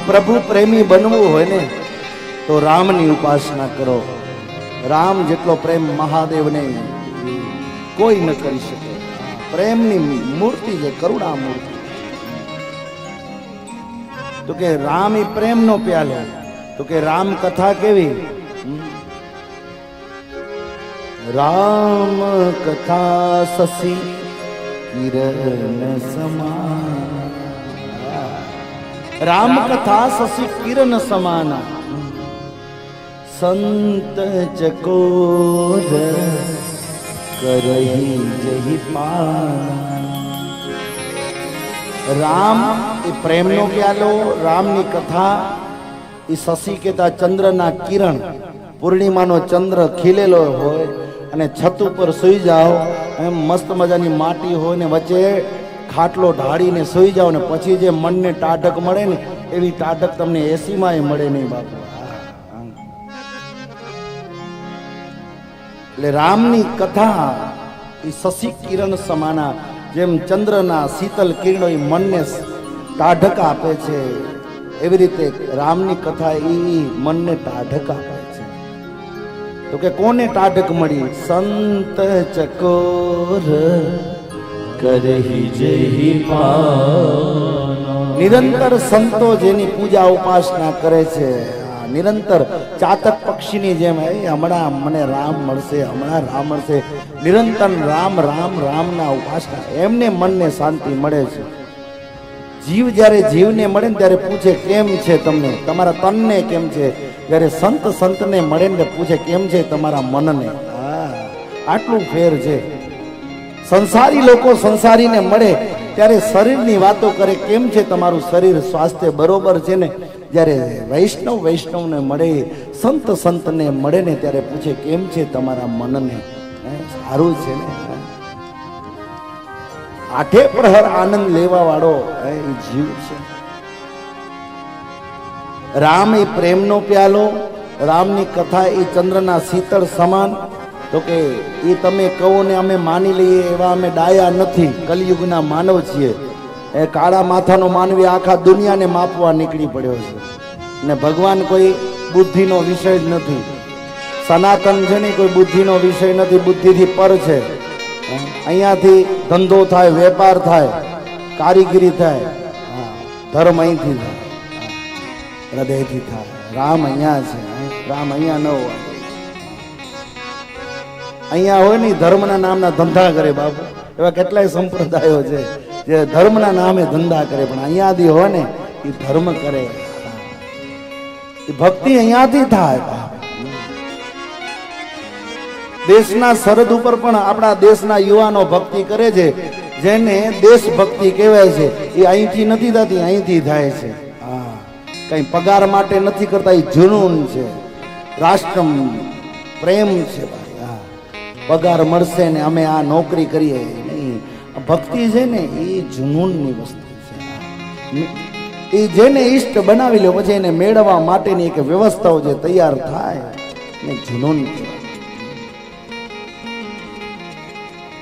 પ્રભુ પ્રેમી બનવું હોય ને તો રામની ઉપાસના કરો. રામ જેટલો પ્રેમ મહાદેવને કોઈ ન કરી શકે. પ્રેમની મૂર્તિ છે, કરુણા મૂર્તિ. તો કે રામ એ પ્રેમનો પ્યાલો. તો કે રામ કથા કેવી? રામ કથા શશી કિરણ સમાન. રામ કથા શશી કિરણ સમાન. સંત ચકોર કરહી જહી પાન. રામ એ પ્રેમનો પ્યાલો. રામની કથા એ શશી કેતા ચંદ્રના કિરણ. પૂર્ણિમાનો ચંદ્ર ખીલેલો હોય અને છત ઉપર સૂઈ જાઓ, એમ મસ્ત મજાની માટી હોય ને વચ્ચે ખાટલો ઢાળીને સૂઈ જાઓ ને પછી જે મનને ટાઢક મળે ને એવી ટાઢક તમને એસીમાં મળે નહીં બાપુ. એટલે રામની કથા એ શશી કિરણ સમાના. જેમ ચંદ્રના શીતલ કિરણો એ મનને ટાઢક આપે છે, એવી રીતે રામની કથા એ મનને ટાઢક આપે છે. તો કે કોને ટાઢક મળી? સંત ચકોર કરહી જહી પાન. નિરંતર સંતો જેની પૂજા ઉપાસના કરે છે, નિરંતર ચાતક પક્ષીની જેમ હમણાં મને રામ મળશે, હમણાં રામ મળશે, નિરંતર રામ રામ રામના ઉપાસના, એમને મનને શાંતિ મળે છે. જીવ જ્યારે જીવને મળે ને ત્યારે પૂછે કેમ છે તમને, તમારા તનને કેમ છે. જ્યારે સંત સંતને મળે ને પૂછે કેમ છે તમારા મનને. આટલું ફેર છે. સંસારી લોકો સંસારીને મળે ત્યારે શરીરની વાતો કરે, કેમ છે તમારું શરીર, સ્વાસ્થ્ય બરોબર છે ને. જ્યારે વૈષ્ણવ વૈષ્ણવને મળે, સંત સંતને મળે ને ત્યારે પૂછે કેમ છે તમારા મનને, સારું છે ને. આઠે પ્રહર આનંદ લેવા વાળો એ જીવ છે. રામ એ પ્રેમનો પ્યાલો. રામની કથા એ ચંદ્રના શીતળ સમાન. તો કે એ તમે કહો ને અમે માની લઈએ એવા અમે ડાયા નથી. કલિયુગના માનવ છીએ. એ કાળા માથાનો માનવી આખા દુનિયાને માપવા નીકળી પડ્યો છે. ને ભગવાન કોઈ બુદ્ધિનો વિષય જ નથી. સનાતન છે ને કોઈ બુદ્ધિનો વિષય નથી, બુદ્ધિથી પર છે. અહીંયાથી ધંધો થાય, વેપાર થાય, કારીગરી થાય, ધર્મ અહીંથી થાય, હૃદયથી થાય. રામ અહીંયા છે, રામ અહીંયા ન હોય. અહીંયા હોય ને ધર્મના નામના ધંધા કરે બાપુ. એવા કેટલાય સંપ્રદાયો છે જે ધર્મના નામે ધંધા કરે, પણ અહીંયાથી હોય ને એ ધર્મ કરે. એ ભક્તિ અહીંયાથી થાય. દેશના સરહદ ઉપર પણ આપણા દેશના યુવાનો ભક્તિ કરે છે, જેને દેશભક્તિ કહેવાય છે. એ અહીંથી નથી થતી, અહીંથી થાય છે. કઈ પગાર માટે નથી કરતા, એ જુનૂન છે, રાષ્ટ્ર પ્રેમ છે. પગાર મળશે ને અમે આ નોકરી કરીએ નહીં. ભક્તિ છે ને એ જુનૂનની વસ્તુ છે. એ જેને ઈષ્ટ બનાવી લે પછી એને મેળવવા માટેની એક વ્યવસ્થાઓ જે તૈયાર થાય ને જુનૂન કહેવાય.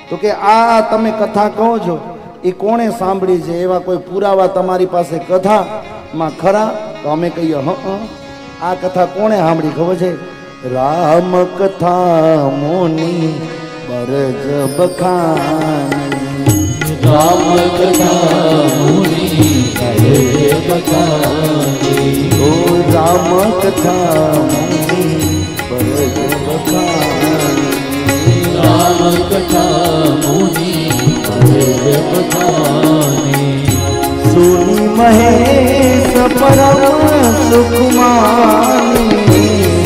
તો કે આ તમે કથા કહો છો એ કોણે સાંભળી છે? એવા કોઈ પુરાવા તમારી પાસે કથામાં ખરા? તો અમે કહીએ આ કથા કોણે સાંભળી ખબર છે? રામ કથા મોની બરજ બખાની. રામ કથા મોની બરજ બખાની. ઓ રામ કથા મોની બરજ બખાની. રામ કથા મોની બરજ બખાની. સુની મહેશ પરમ સુખમાની.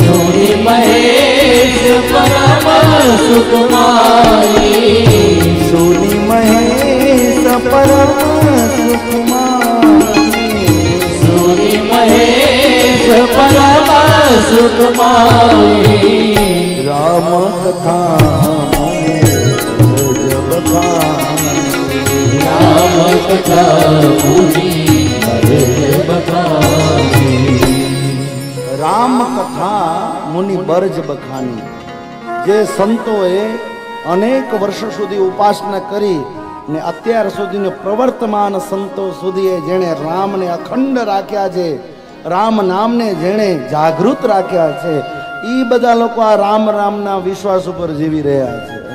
સુની મહેશ પરમ સુખમાની. સુની મહેશ પરમ સુખમાની. સુની મહેશ પરમ સુખમાની. રામ કથા બરજ બખાની. રામ કથા મોની બરજ બખાની. રામ કથા મુનિ બરજ બખાની. જે સંતોએ અનેક વર્ષો સુધી ઉપાસના કરી ને અત્યાર સુધીને પ્રવર્તમાન સંતો સુધી જેણે રામને અખંડ રાખ્યા છે, રામ નામને જેણે જાગૃત રાખ્યા છે એ બધા લોકો આ રામ રામના વિશ્વાસ ઉપર જીવી રહ્યા છે.